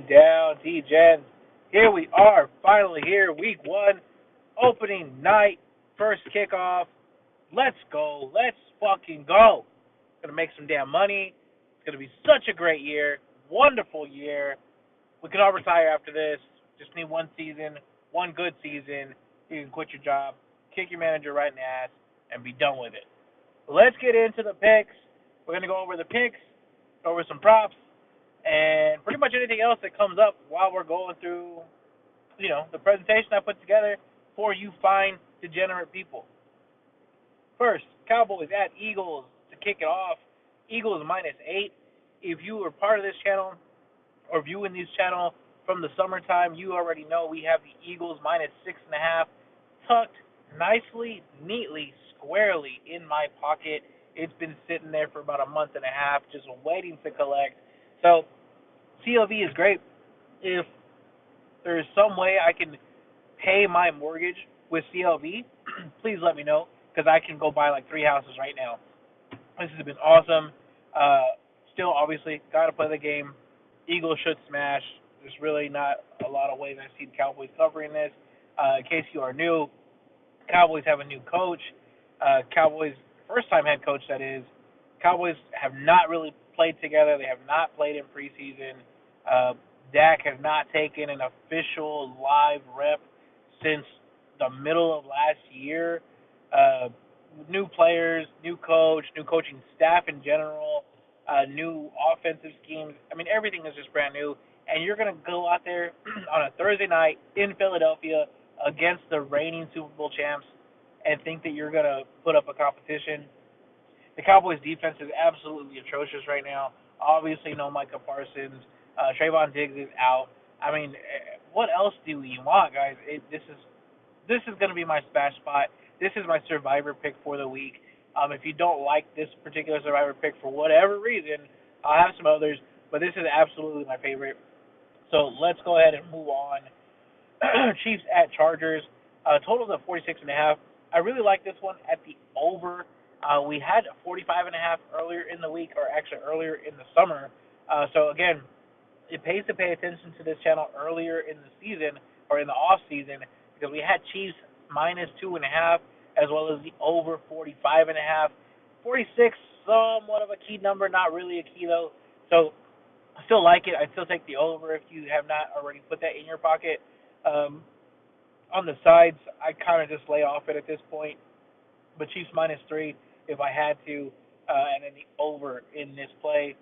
down, D-Gen. Here we are, finally here, week one, opening night, first kickoff. Let's go. Let's fucking go. Gonna make some damn money. It's gonna be such a great year. Wonderful year. We can all retire after this. Just need one season, one good season. You can quit your job, kick your manager right in the ass, and be done with it. Let's get into the picks. We're gonna go over the picks, go over some props, and pretty much anything else that comes up while we're going through, the presentation I put together for you fine, degenerate people. First, Cowboys at Eagles to kick it off. Eagles -8. If you are part of this channel or viewing this channel from the summertime, you already know we have the Eagles -6.5 tucked nicely, neatly, squarely in my pocket. It's been sitting there for about a month and a half, just waiting to collect. So CLV is great. If there's some way I can pay my mortgage with CLV, please let me know, because I can go buy like 3 houses right now. This has been awesome. Still, obviously, got to play the game. Eagles should smash. There's really not a lot of ways I see the Cowboys covering this. In case you are new, Cowboys have a new coach. Cowboys, first-time head coach, that is. Cowboys have not really played together. They have not played in preseason. Dak has not taken an official live rep since the middle of last year. New players, new coach, new coaching staff in general, new offensive schemes. I mean, everything is just brand new. And you're going to go out there on a Thursday night in Philadelphia against the reigning Super Bowl champs and think that you're going to put up a competition. The Cowboys' defense is absolutely atrocious right now. Obviously, no Micah Parsons. Trayvon Diggs is out. I mean, what else do you want, guys? This is going to be my smash spot. This is my survivor pick for the week. If you don't like this particular survivor pick for whatever reason, I'll have some others, but this is absolutely my favorite. So let's go ahead and move on. Chiefs at Chargers. Totals of 46.5. I really like this one at the over. We had 45.5 earlier in the week, or actually earlier in the summer. So again, it pays to pay attention to this channel earlier in the season or in the off season, because we had Chiefs -2.5 as well as the over 45.5. 46, somewhat of a key number, not really a key though. So I still like it. I'd still take the over if you have not already put that in your pocket. On the sides, I kind of just lay off it at this point. But Chiefs -3 if I had to, and then the over in this play.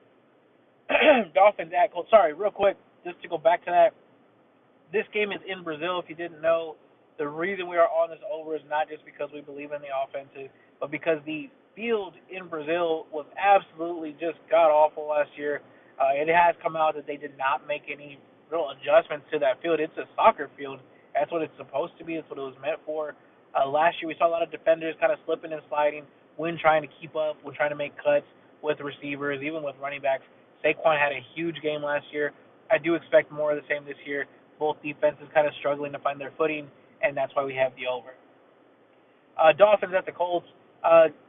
Dolphins at Colts. Sorry, real quick, just to go back to that. This game is in Brazil, if you didn't know. The reason we are on this over is not just because we believe in the offenses, but because the field in Brazil was absolutely just god-awful last year. It has come out that they did not make any real adjustments to that field. It's a soccer field. That's what it's supposed to be. It's what it was meant for. Last year we saw a lot of defenders kind of slipping and sliding when trying to keep up, when trying to make cuts with receivers, even with running backs. Saquon had a huge game last year. I do expect more of the same this year. Both defenses kind of struggling to find their footing, and that's why we have the over. Dolphins at the Colts.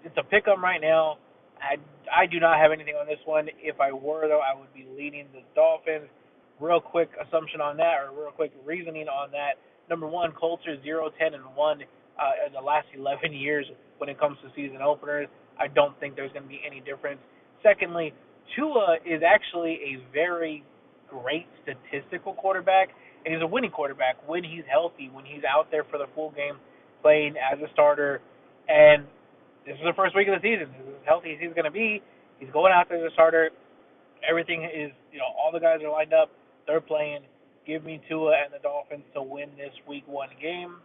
It's a pick-em right now. I do not have anything on this one. If I were, though, I would be leading the Dolphins. Real quick assumption on that, or real quick reasoning on that. Number one, Colts are 0-10-1 in the last 11 years when it comes to season openers. I don't think there's going to be any difference. Secondly, Tua is actually a very great statistical quarterback, and he's a winning quarterback when he's healthy, when he's out there for the full game playing as a starter. And this is the first week of the season. He's as healthy as he's going to be. He's going out there as a starter. Everything is, all the guys are lined up. They're playing. Give me Tua and the Dolphins to win this week one game.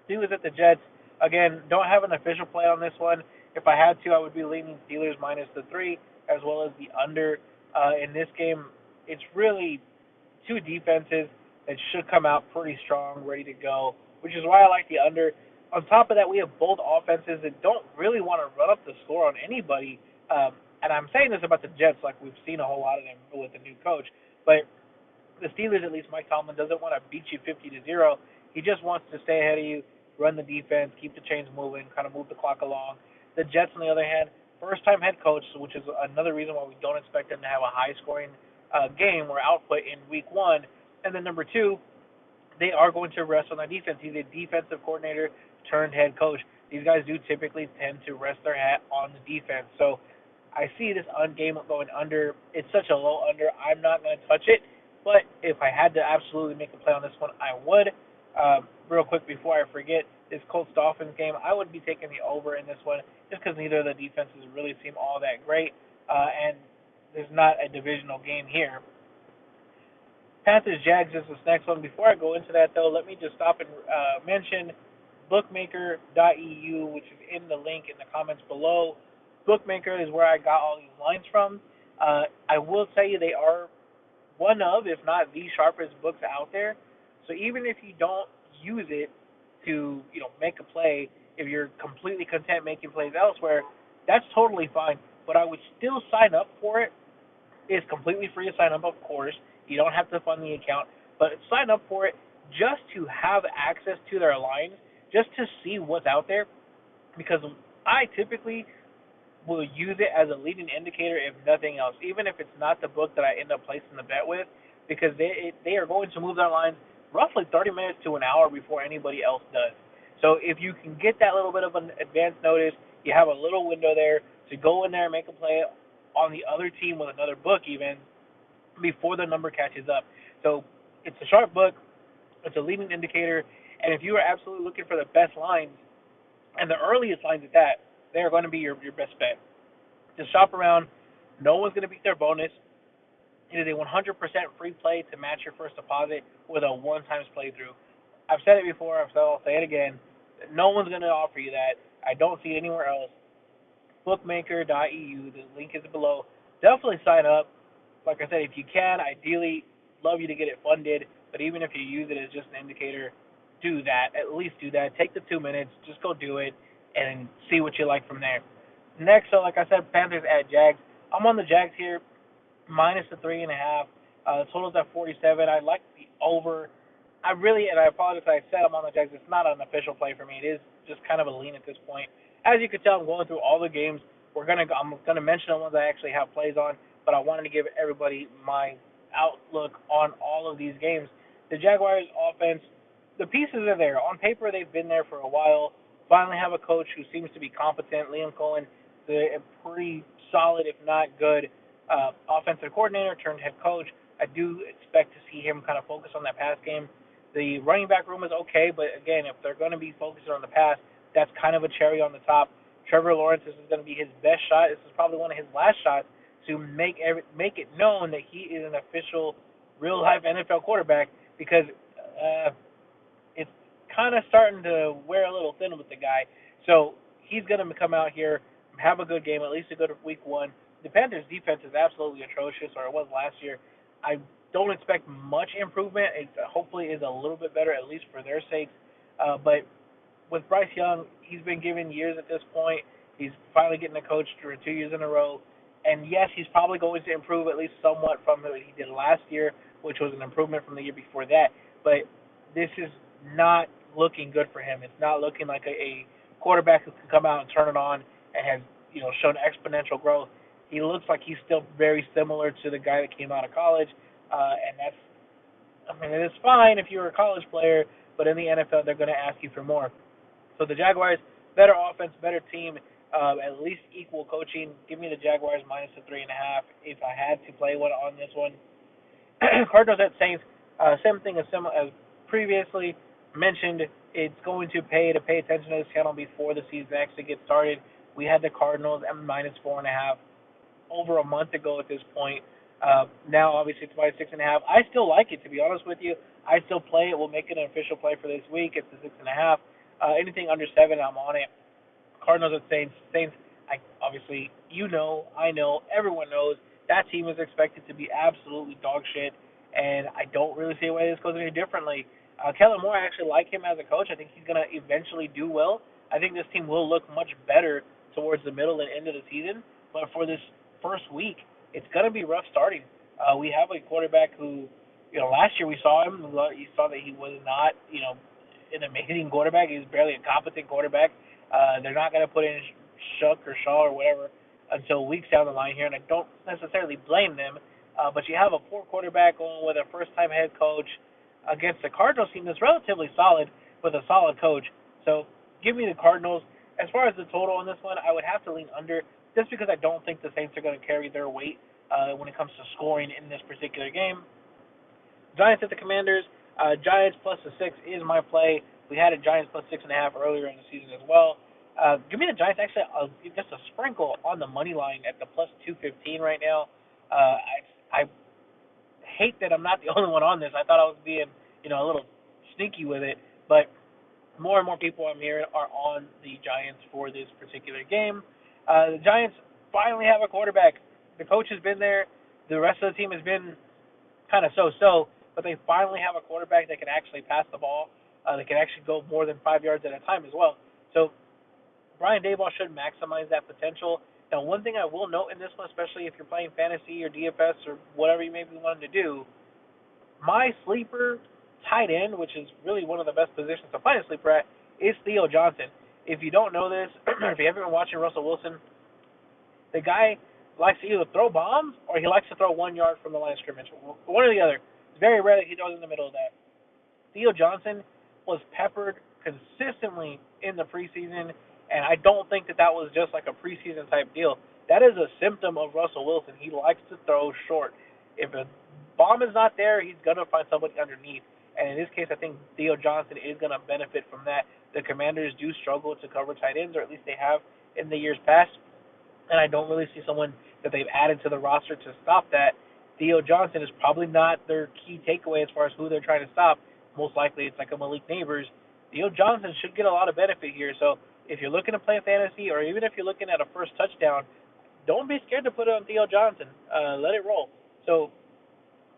Steelers at the Jets. Again, don't have an official play on this one. If I had to, I would be leaning Steelers -3 as well as the under. In this game, it's really two defenses that should come out pretty strong, ready to go, which is why I like the under. On top of that, we have both offenses that don't really want to run up the score on anybody. And I'm saying this about the Jets like we've seen a whole lot of them with the new coach. But the Steelers, at least Mike Tomlin, doesn't want to beat you 50-0. He just wants to stay ahead of you, run the defense, keep the chains moving, kind of move the clock along. The Jets, on the other hand, first-time head coach, which is another reason why we don't expect them to have a high-scoring game or output in week one. And then number two, they are going to rest on their defense. He's a defensive coordinator turned head coach. These guys do typically tend to rest their hat on the defense. So I see this game going under. It's such a low under. I'm not going to touch it. But if I had to absolutely make a play on this one, I would. Real quick before I forget, this Colts Dolphins game, I would be taking the over in this one just because neither of the defenses really seem all that great. And there's not a divisional game here. Panthers Jags is this next one. Before I go into that, though, let me just stop and mention Bookmaker.eu, which is in the link in the comments below. Bookmaker is where I got all these lines from. I will tell you they are one of, if not the sharpest books out there. So even if you don't use it to, make a play, if you're completely content making plays elsewhere, that's totally fine. But I would still sign up for it. It's completely free to sign up, of course. You don't have to fund the account, but sign up for it just to have access to their lines, just to see what's out there. Because I typically will use it as a leading indicator, if nothing else, even if it's not the book that I end up placing the bet with, because they are going to move their lines roughly 30 minutes to an hour before anybody else does. So if you can get that little bit of an advance notice, you have a little window there to go in there and make a play on the other team with another book even before the number catches up. So it's a sharp book, it's a leading indicator, and if you are absolutely looking for the best lines and the earliest lines at that, they are going to be your best bet. Just shop around. No one's going to beat their bonus. It is a 100% free play to match your first deposit with a one-time playthrough. I've said it before, I'll say it again. No one's going to offer you that. I don't see it anywhere else. Bookmaker.eu, the link is below. Definitely sign up. Like I said, if you can, ideally, love you to get it funded. But even if you use it as just an indicator, do that. At least do that. Take the 2 minutes. Just go do it and see what you like from there. Next, so like I said, Panthers at Jags. I'm on the Jags here, minus the 3.5. The total's at 47. I like the over. And I apologize if I said I'm on the Jags. It's not an official play for me. It is just kind of a lean at this point. As you can tell, I'm going through all the games. I'm gonna mention the ones I actually have plays on, but I wanted to give everybody my outlook on all of these games. The Jaguars offense, the pieces are there. On paper, they've been there for a while. Finally have a coach who seems to be competent. Liam Cohen, a pretty solid, if not good, offensive coordinator turned head coach. I do expect to see him kind of focus on that pass game. The running back room is okay, but again, if they're going to be focusing on the pass, that's kind of a cherry on the top. Trevor Lawrence, this is going to be his best shot. This is probably one of his last shots to make it known that he is an official, real-life NFL quarterback, because it's kind of starting to wear a little thin with the guy. So he's going to come out here, have a good game, at least a good week one. The Panthers' defense is absolutely atrocious, or it was last year. I don't expect much improvement. It hopefully is a little bit better, at least for their sakes. But with Bryce Young, he's been given years at this point. He's finally getting a coach for 2 years in a row. And yes, he's probably going to improve at least somewhat from what he did last year, which was an improvement from the year before that. But this is not looking good for him. It's not looking like a quarterback who can come out and turn it on and has shown exponential growth. He looks like he's still very similar to the guy that came out of college, and it's fine if you're a college player, but in the NFL they're going to ask you for more. So the Jaguars, better offense, better team, at least equal coaching. Give me the Jaguars minus the 3.5 if I had to play one on this one. Cardinals at Saints, same thing as previously mentioned. It's going to pay attention to this channel before the season actually gets started. We had the Cardinals at minus 4.5 over a month ago at this point. Now, obviously, it's minus 6.5. I still like it, to be honest with you. I still play it. We'll make it an official play for this week. It's the 6.5. Anything under 7, I'm on it. Cardinals at Saints. Saints, obviously, I know, everyone knows that team is expected to be absolutely dog shit, and I don't really see a way this goes any differently. Kellen Moore, I actually like him as a coach. I think he's going to eventually do well. I think this team will look much better towards the middle and end of the season, but for this first week, it's going to be rough starting. We have a quarterback who, last year we saw him. You saw that he was not, an amazing quarterback. He was barely a competent quarterback. They're not going to put in Shuck or Shaw or whatever until weeks down the line here, and I don't necessarily blame them. But you have a poor quarterback going with a first-time head coach against the Cardinals team that's relatively solid with a solid coach. So give me the Cardinals. As far as the total on this one, I would have to lean under just because I don't think the Saints are going to carry their weight when it comes to scoring in this particular game. Giants at the Commanders. Giants plus the 6 is my play. We had a Giants plus 6.5 earlier in the season as well. Give me the Giants actually just a sprinkle on the money line at the plus 215 right now. I hate that I'm not the only one on this. I thought I was being a little sneaky with it, but more and more people I'm hearing are on the Giants for this particular game. The Giants finally have a quarterback. The coach has been there. The rest of the team has been kind of so-so, but they finally have a quarterback that can actually pass the ball. That can actually go more than 5 yards at a time as well. So Brian Daboll should maximize that potential. Now, one thing I will note in this one, especially if you're playing fantasy or DFS or whatever you may be wanting to do, my sleeper tight end, which is really one of the best positions to find a sleeper at, is Theo Johnson. If you don't know this, if you haven't been watching Russell Wilson, the guy likes to either throw bombs or he likes to throw 1 yard from the line of scrimmage. One or the other. It's very rare that he throws in the middle of that. Theo Johnson was peppered consistently in the preseason, and I don't think that was just like a preseason type deal. That is a symptom of Russell Wilson. He likes to throw short. If a bomb is not there, he's going to find somebody underneath. And in this case, I think Theo Johnson is going to benefit from that. The Commanders do struggle to cover tight ends, or at least they have in the years past. And I don't really see someone that they've added to the roster to stop that. Theo Johnson is probably not their key takeaway as far as who they're trying to stop. Most likely it's like a Malik Neighbors. Theo Johnson should get a lot of benefit here. So if you're looking to play fantasy, or even if you're looking at a first touchdown, don't be scared to put it on Theo Johnson. Let it roll. So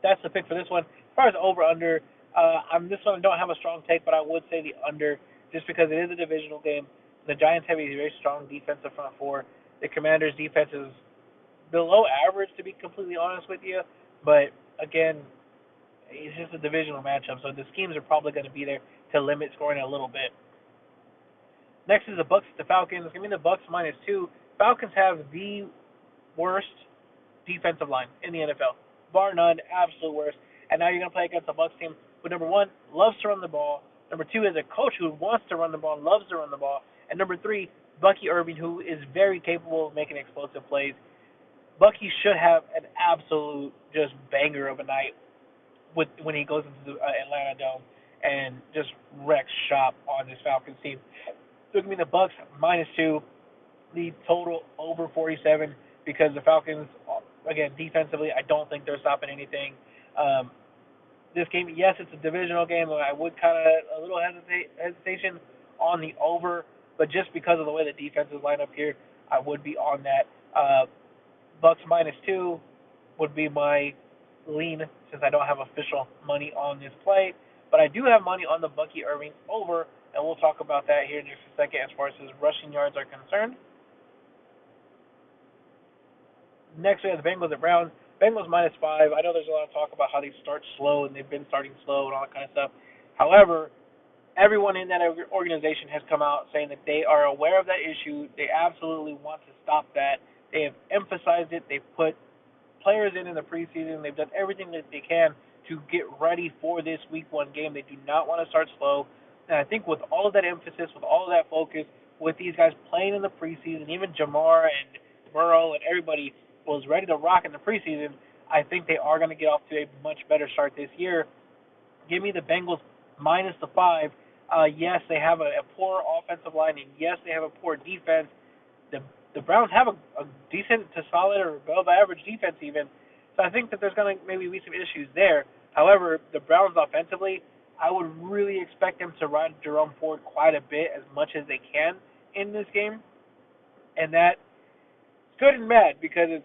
that's the pick for this one. As far as over/under, this one I don't have a strong take, but I would say the under just because it is a divisional game. The Giants have a very strong defensive front four. The Commanders' defense is below average, to be completely honest with you. But again, it's just a divisional matchup, so the schemes are probably going to be there to limit scoring a little bit. Next is the Bucks at the Falcons. Give me the Bucks -2. Falcons have the worst defensive line in the NFL, bar none, absolute worst. And now you're going to play against a Bucks team who, number one, loves to run the ball. Number two, is a coach who wants to run the ball and loves to run the ball. And number three, Bucky Irving, who is very capable of making explosive plays. Bucky should have an absolute just banger of a night when he goes into the Atlanta Dome and just wrecks shop on this Falcons team. So give me the Bucks -2, the total over 47 because the Falcons, again, defensively, I don't think they're stopping anything. This game, yes, it's a divisional game. I would kind of a little hesitation on the over, but just because of the way the defenses line up here, I would be on that. Bucks -2 would be my lean since I don't have official money on this play, but I do have money on the Bucky Irving over, and we'll talk about that here in just a second as far as his rushing yards are concerned. Next, we have the Bengals at Browns. Bengals -5. I know there's a lot of talk about how they start slow, and they've been starting slow and all that kind of stuff. However, everyone in that organization has come out saying that they are aware of that issue. They absolutely want to stop that. They have emphasized it. They've put players in the preseason. They've done everything that they can to get ready for this Week 1 game. They do not want to start slow. And I think with all of that emphasis, with all of that focus, with these guys playing in the preseason, even Jamar and Burrow and everybody was ready to rock in the preseason, I think they are going to get off to a much better start this year. Give me the Bengals -5. Yes, they have a poor offensive line, and yes, they have a poor defense. The Browns have a decent to solid or above average defense even, so I think that there's going to maybe be some issues there. However, the Browns offensively, I would really expect them to ride Jerome Ford quite a bit, as much as they can in this game, and that's good and bad because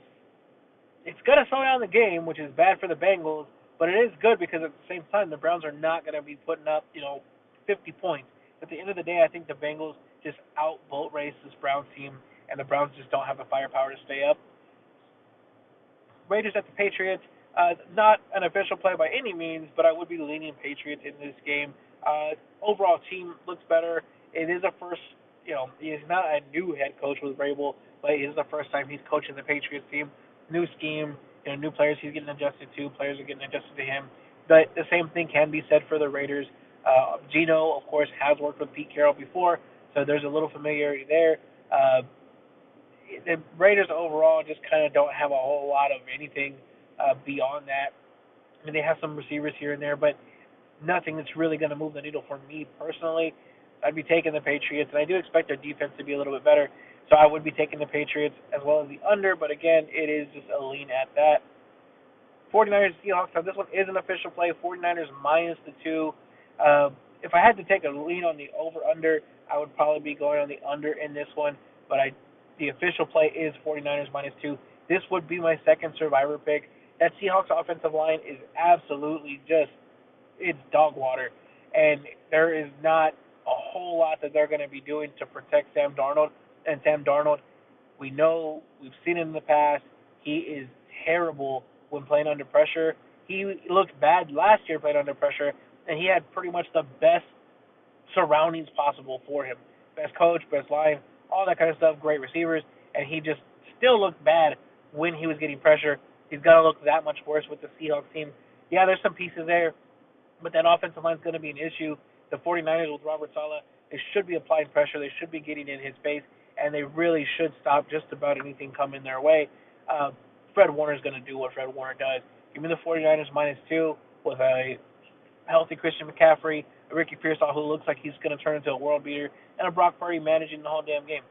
it's going to slow down the game, which is bad for the Bengals, but it is good because at the same time, the Browns are not going to be putting up, 50 points. At the end of the day, I think the Bengals just out-boat race this Browns team, and the Browns just don't have the firepower to stay up. Raiders at the Patriots, not an official play by any means, but I would be leaning Patriots in this game. Overall team looks better. It is a first, he's not a new head coach with Vrabel, but it is the first time he's coaching the Patriots team. New scheme, New players he's getting adjusted to, players are getting adjusted to him. But the same thing can be said for the Raiders. Gino, of course, has worked with Pete Carroll before, so there's a little familiarity there. The Raiders overall just kind of don't have a whole lot of anything beyond that. I mean, they have some receivers here and there, but nothing that's really going to move the needle for me personally. I'd be taking the Patriots, and I do expect their defense to be a little bit better. So I would be taking the Patriots as well as the under, but again, it is just a lean at that. 49ers Seahawks. Now this one is an official play. 49ers minus the 2. If I had to take a lean on the over under, I would probably be going on the under in this one. But the official play is 49ers minus 2. This would be my second survivor pick. That Seahawks offensive line is absolutely just it's dog water, and there is not a whole lot that they're going to be doing to protect Sam Darnold. And Sam Darnold, we know we've seen it in the past. He is terrible when playing under pressure. He looked bad last year playing under pressure, and he had pretty much the best surroundings possible for him. Best coach, best line, all that kind of stuff, great receivers, and he just still looked bad when he was getting pressure. He's going to look that much worse with the Seahawks team. Yeah, there's some pieces there, but that offensive line is going to be an issue. The 49ers with Robert Saleh, they should be applying pressure. They should be getting in his face, and they really should stop just about anything coming their way. Fred Warner's going to do what Fred Warner does. Give me the 49ers minus 2 with a healthy Christian McCaffrey, a Ricky Pearsall who looks like he's going to turn into a world beater, and a Brock Purdy managing the whole damn game.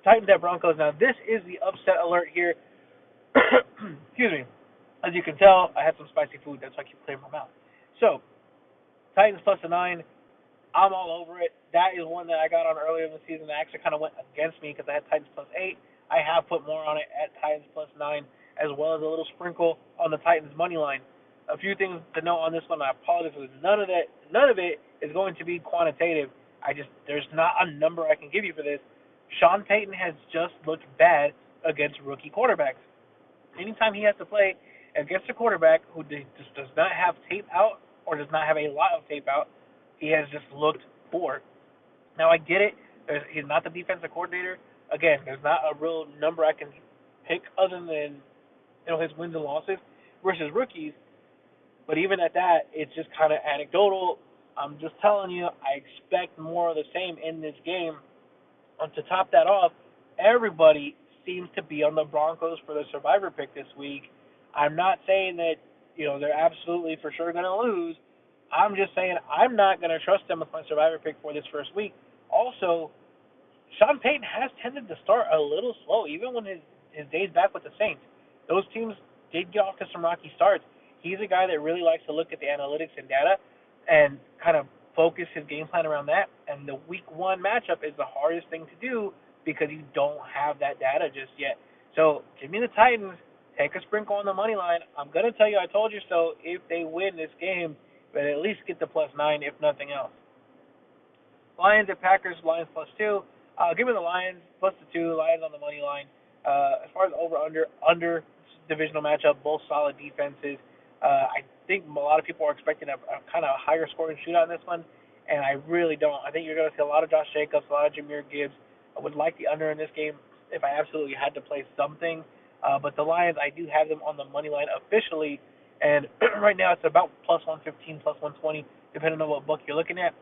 Titans at Broncos. Now, this is the upset alert here. Excuse me. As you can tell, I had some spicy food. That's why I keep clearing my mouth. So, Titans plus a 9. I'm all over it. That is one that I got on earlier in the season that actually kind of went against me because I had Titans plus 8. I have put more on it at Titans plus 9, as well as a little sprinkle on the Titans money line. A few things to note on this one. I apologize because none of it is going to be quantitative. There's not a number I can give you for this. Sean Payton has just looked bad against rookie quarterbacks. Anytime he has to play against a quarterback who just does not have tape out or does not have a lot of tape out, he has just looked poor. Now I get it. He's not the defensive coordinator. Again, there's not a real number I can pick other than his wins and losses versus rookies. But even at that, it's just kind of anecdotal. I'm just telling you, I expect more of the same in this game. And to top that off, everybody seems to be on the Broncos for the survivor pick this week. I'm not saying that they're absolutely for sure going to lose. I'm just saying I'm not going to trust them with my survivor pick for this first week. Also, Sean Payton has tended to start a little slow, even when his days back with the Saints. Those teams did get off to some rocky starts. He's a guy that really likes to look at the analytics and data and kind of focus his game plan around that. And the week 1 matchup is the hardest thing to do because you don't have that data just yet. So give me the Titans. Take a sprinkle on the money line. I'm going to tell you I told you so if they win this game, but at least get the plus 9 if nothing else. Lions at Packers, Lions plus 2. Give me the Lions plus the 2, Lions on the money line. As far as under divisional matchup, both solid defenses. I think a lot of people are expecting a kind of higher scoring shootout in this one, and I really don't. I think you're going to see a lot of Josh Jacobs, a lot of Jahmyr Gibbs. I would like the under in this game if I absolutely had to play something. But the Lions, I do have them on the money line officially, and right now it's about plus 115, plus 120, depending on what book you're looking at.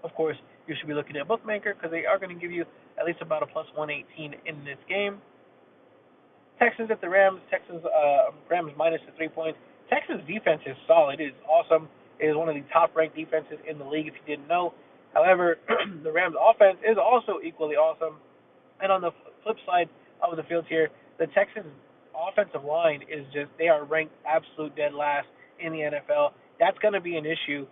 Of course, you should be looking at Bookmaker because they are going to give you at least about a plus 118 in this game. Texans at the Rams. Rams minus the 3 points. Texans defense is solid. It is awesome. It is one of the top-ranked defenses in the league, if you didn't know. However, the Rams offense is also equally awesome. And on the flip side of the field here, the Texans offensive line is they are ranked absolute dead last in the NFL. That's going to be an issue,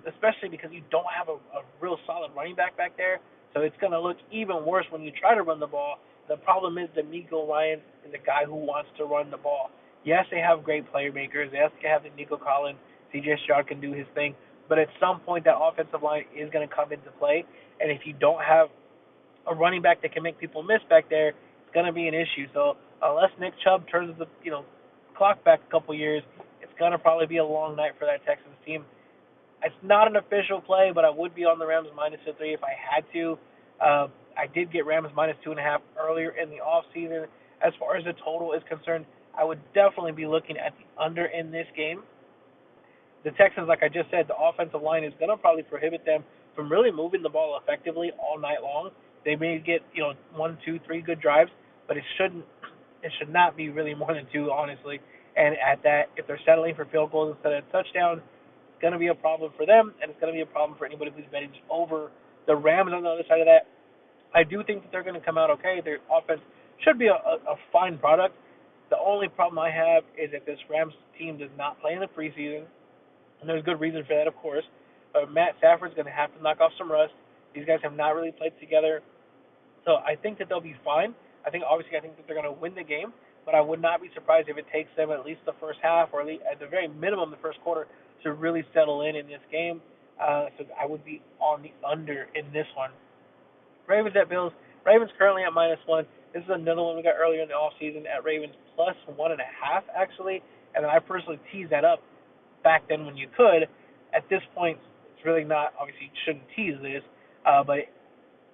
especially because you don't have a real solid running back there. So it's going to look even worse when you try to run the ball. The problem is D'Amico Ryans is a guy who wants to run the ball. Yes, they have great playmakers. Yes, they have the Nico Collins. C.J. Stroud can do his thing. But at some point, that offensive line is going to come into play. And if you don't have a running back that can make people miss back there, it's going to be an issue. So unless Nick Chubb turns the clock back a couple years, it's going to probably be a long night for that Texans team. It's not an official play, but I would be on the Rams minus the 3 if I had to. I did get Rams minus 2.5 earlier in the offseason. As far as the total is concerned, I would definitely be looking at the under in this game. The Texans, like I just said, the offensive line is going to probably prohibit them from really moving the ball effectively all night long. They may get, one, two, three good drives, but it should not be really more than two, honestly. And at that, if they're settling for field goals instead of touchdowns, it's going to be a problem for them, and it's going to be a problem for anybody who's betting over the Rams on the other side of that. I do think that they're going to come out okay. Their offense should be a fine product. The only problem I have is that this Rams team does not play in the preseason, and there's good reason for that, of course. Matt Stafford's going to have to knock off some rust. These guys have not really played together, so I think that they'll be fine. I think that they're going to win the game, but I would not be surprised if it takes them at least the first half, or at the very minimum the first quarter, to really settle in this game. So I would be on the under in this one. Ravens at Bills. Ravens currently at -1. This is another one we got earlier in the offseason at Ravens plus 1.5 actually, and then I personally teased that up back then when you could. At this point, it's really not. Obviously, you shouldn't tease this, but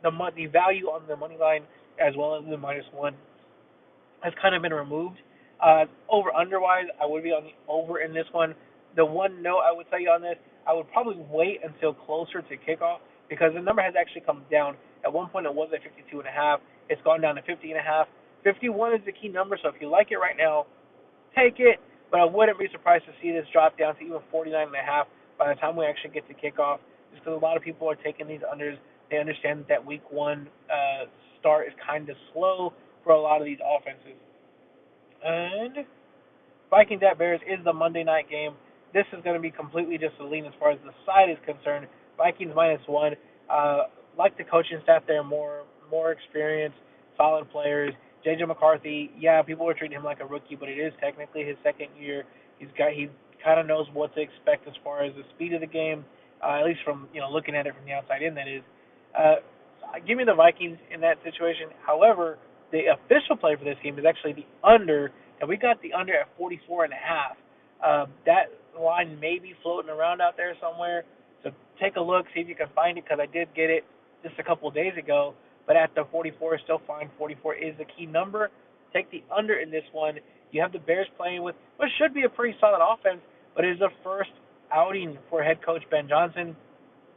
the value on the money line as well as the -1 has kind of been removed. Over under wise, I would be on the over in this one. The one note I would tell you on this, I would probably wait until closer to kickoff because the number has actually come down. At one point, it was at 52.5. It's gone down to 50.5. 51 is the key number, so if you like it right now, take it. But I wouldn't be surprised to see this drop down to even 49.5 by the time we actually get to kickoff. Just because a lot of people are taking these unders. They understand that week one start is kind of slow for a lot of these offenses. And Vikings at Bears is the Monday night game. This is going to be completely just a lean as far as the side is concerned. Vikings -1. Like the coaching staff there, more experienced, solid players. JJ McCarthy, yeah, people are treating him like a rookie, but it is technically his second year. He kind of knows what to expect as far as the speed of the game, at least from looking at it from the outside in. That is, give me the Vikings in that situation. However, the official play for this game is actually the under, and we got the under at 44.5. That line may be floating around out there somewhere. So take a look, see if you can find it, because I did get it just a couple of days ago. But at the 44 is still fine. 44 is the key number. Take the under in this one. You have the Bears playing with what should be a pretty solid offense, but it is the first outing for head coach Ben Johnson.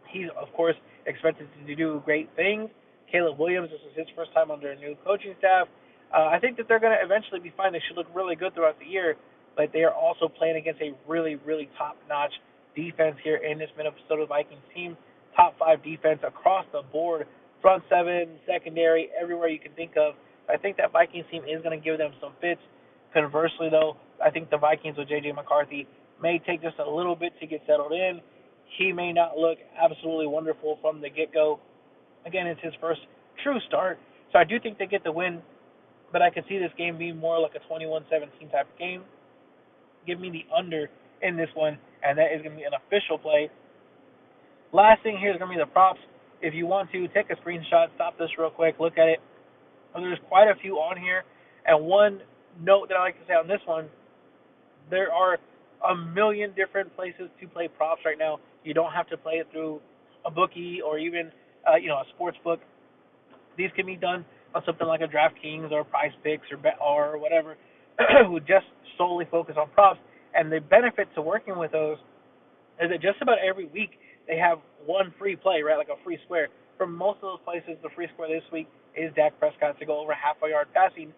He's, of course, expected to do great things. Caleb Williams, this is his first time under a new coaching staff. I think that they're going to eventually be fine. They should look really good throughout the year, but they are also playing against a really, really top-notch defense here in this Minnesota Vikings team. Top 5 defense across the board, front seven, secondary, everywhere you can think of. I think that Vikings team is going to give them some fits. Conversely, though, I think the Vikings with J.J. McCarthy may take just a little bit to get settled in. He may not look absolutely wonderful from the get-go. Again, it's his first true start, so I do think they get the win, but I could see this game being more like a 21-17 type of game. Give me the under in this one, and that is going to be an official play. Last thing here is going to be the props. If you want to, take a screenshot, stop this real quick, look at it. There's quite a few on here, and one note that I like to say on this one, there are a million different places to play props right now. You don't have to play it through a bookie or even a sports book. These can be done on something like a DraftKings or Prize Picks or BetR or whatever, who just solely focus on props. And the benefit to working with those is that just about every week they have one free play, right, like a free square. For most of those places, the free square this week is Dak Prescott to go over half a yard passing.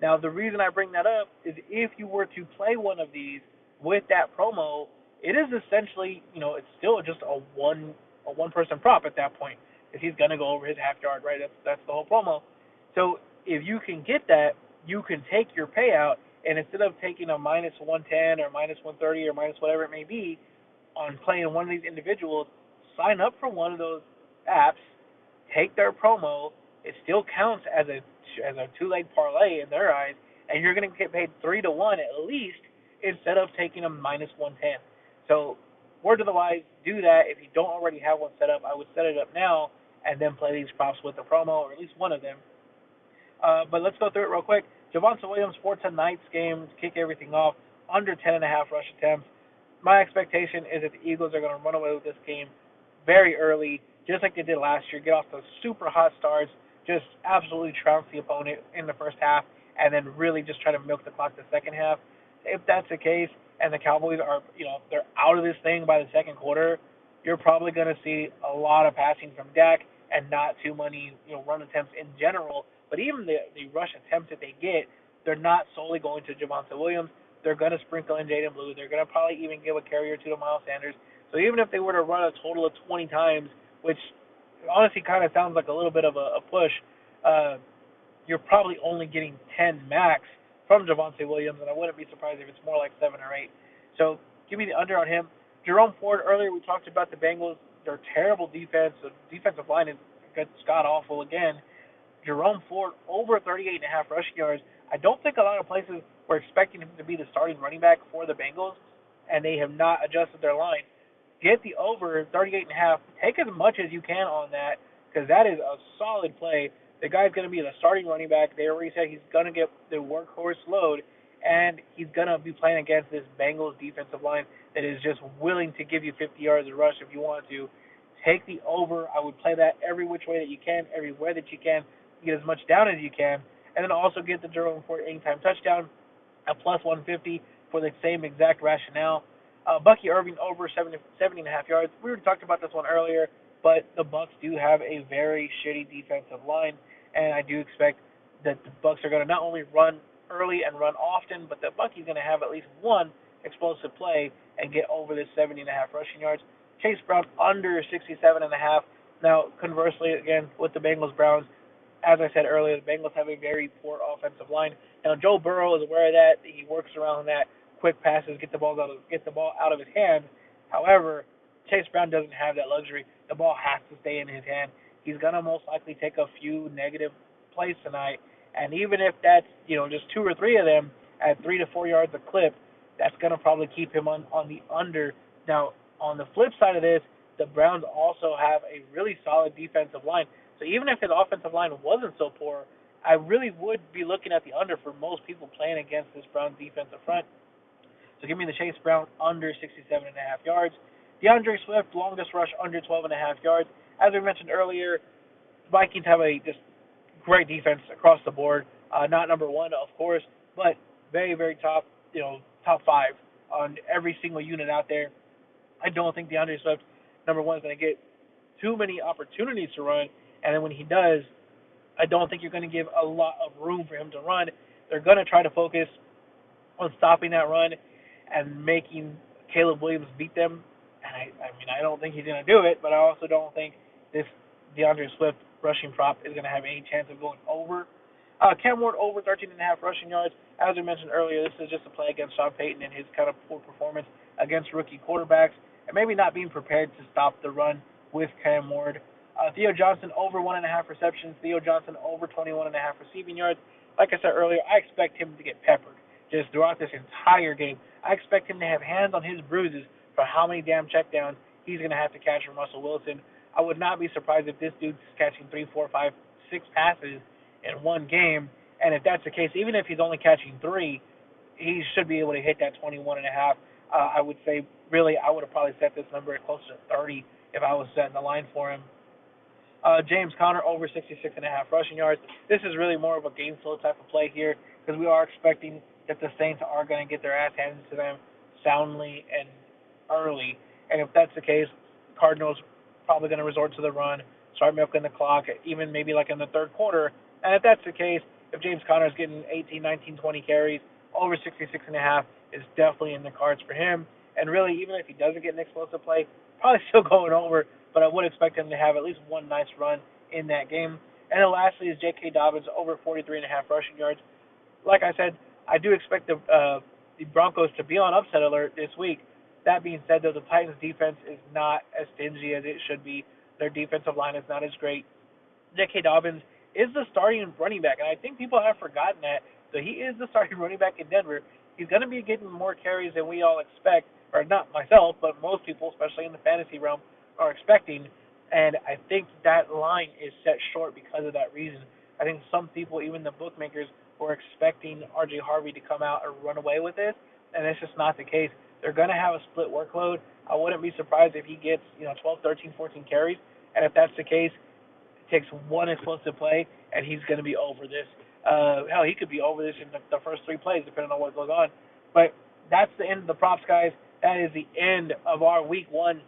Now, the reason I bring that up is if you were to play one of these with that promo, it is essentially, it's still just a one-person prop at that point, because he's going to go over his half yard, right? That's the whole promo. So if you can get that, you can take your payout, and instead of taking a -110 or -130 or minus whatever it may be on playing one of these individuals, sign up for one of those apps, take their promo. It still counts as a two-leg parlay in their eyes, and you're going to get paid 3-1 at least instead of taking a -110. So word to the wise, do that. If you don't already have one set up, I would set it up now and then play these props with the promo, or at least one of them. But let's go through it real quick. Javonte Williams for tonight's game to kick everything off, under 10.5 rush attempts. My expectation is that the Eagles are going to run away with this game very early, just like they did last year, get off those super hot starts, just absolutely trounce the opponent in the first half, and then really just try to milk the clock the second half. If that's the case, and the Cowboys are, they're out of this thing by the second quarter, you're probably going to see a lot of passing from Dak and not too many, run attempts in general. But even the rush attempts that they get, they're not solely going to Javonte Williams. They're going to sprinkle in Jaden Blue. They're going to probably even give a carry or two to Miles Sanders. So even if they were to run a total of 20 times, which honestly kind of sounds like a little bit of a push, uh, you're probably only getting 10 max from Javonte Williams, and I wouldn't be surprised if it's more like 7 or 8. So give me the under on him. Jerome Ford, earlier we talked about the Bengals, their terrible defense. The defensive line is god awful again. Jerome Ford over 38.5 rushing yards. I don't think a lot of places were expecting him to be the starting running back for the Bengals, and they have not adjusted their line. Get the over 38.5. Take as much as you can on that, because that is a solid play. The guy's going to be the starting running back. They already said he's going to get the workhorse load, and he's going to be playing against this Bengals defensive line that is just willing to give you 50 yards of rush if you want to. Take the over. I would play that every which way that you can, everywhere that you can, get as much down as you can, and then also get the Jerome Ford anytime touchdown at plus 150 for the same exact rationale. Bucky Irving over 70.5 yards. We already talked about this one earlier, but the Bucks do have a very shitty defensive line, and I do expect that the Bucks are going to not only run early and run often, but the Bucky's going to have at least one explosive play and get over this 70.5 rushing yards. Chase Brown under 67.5. Now, conversely, again, with the Bengals Browns, as I said earlier, the Bengals have a very poor offensive line. Now, Joe Burrow is aware of that. He works around that. Quick passes, get the ball out of his hands. However, Chase Brown doesn't have that luxury. The ball has to stay in his hand. He's gonna most likely take a few negative plays tonight, and even if that's just 2 or 3 of them at 3 to 4 yards a clip, that's gonna probably keep him on the under. Now, on the flip side of this, the Browns also have a really solid defensive line. So even if his offensive line wasn't so poor, I really would be looking at the under for most people playing against this Browns defensive front. So give me the Chase Brown under 67.5 yards. DeAndre Swift, longest rush under 12.5 yards. As we mentioned earlier, Vikings have a just great defense across the board. Not number one, of course, but very, very top 5 on every single unit out there. I don't think DeAndre Swift, number one, is going to get too many opportunities to run, and then when he does, I don't think you're going to give a lot of room for him to run. They're going to try to focus on stopping that run and making Caleb Williams beat them. And I don't think he's going to do it, but I also don't think this DeAndre Swift rushing prop is going to have any chance of going over. Cam Ward over 13.5 rushing yards. As we mentioned earlier, this is just a play against Sean Payton and his kind of poor performance against rookie quarterbacks, and maybe not being prepared to stop the run with Cam Ward. Theo Johnson over 1.5 receptions. Theo Johnson over 21.5 receiving yards. Like I said earlier, I expect him to get peppered just throughout this entire game. I expect him to have hands on his bruises for how many damn checkdowns he's going to have to catch from Russell Wilson. I would not be surprised if this dude's catching 3, 4, 5, 6 passes in one game. And if that's the case, even if he's only catching 3, he should be able to hit that 21.5. I would say, really, I would have probably set this number at closer to 30 if I was setting the line for him. James Conner over 66.5 rushing yards. This is really more of a game flow type of play here because we are expecting that the Saints are going to get their ass handed to them soundly and early. And if that's the case, Cardinals probably going to resort to the run, start milking the clock, even maybe like in the third quarter. And if that's the case, if James Conner is getting 18, 19, 20 carries, over 66.5 is definitely in the cards for him. And really, even if he doesn't get an explosive play, probably still going over, but I would expect him to have at least one nice run in that game. And then lastly is J.K. Dobbins over 43.5 rushing yards. Like I said, I do expect the Broncos to be on upset alert this week. That being said, though, the Titans' defense is not as stingy as it should be. Their defensive line is not as great. J.K. Dobbins is the starting running back, and I think people have forgotten that. So he is the starting running back in Denver. He's going to be getting more carries than we all expect, or not myself, but most people, especially in the fantasy realm, are expecting. And I think that line is set short because of that reason. I think some people, even the bookmakers, were expecting R.J. Harvey to come out and run away with this, and it's just not the case. They're going to have a split workload. I wouldn't be surprised if he gets 12, 13, 14 carries, and if that's the case, it takes one explosive play, and he's going to be over this. Hell, he could be over this in the first three plays, depending on what goes on. But that's the end of the props, guys. That is the end of our week one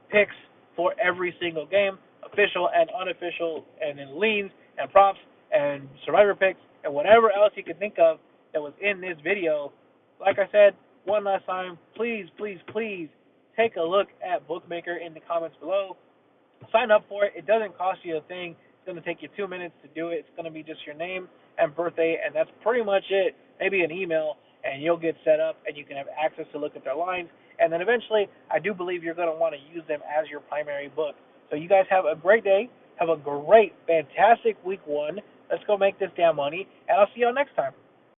picks for every single game, official and unofficial, and in leans and props and survivor picks and whatever else you can think of that was in this video. Like I said, one last time, please, please, please take a look at Bookmaker in the comments below. Sign up for it. It doesn't cost you a thing. It's going to take you 2 minutes to do it. It's going to be just your name and birthday, and that's pretty much it. Maybe an email, and you'll get set up, and you can have access to look at their lines. And then eventually, I do believe you're going to want to use them as your primary book. So you guys have a great day. Have a great, fantastic week one. Let's go make this damn money, and I'll see y'all next time.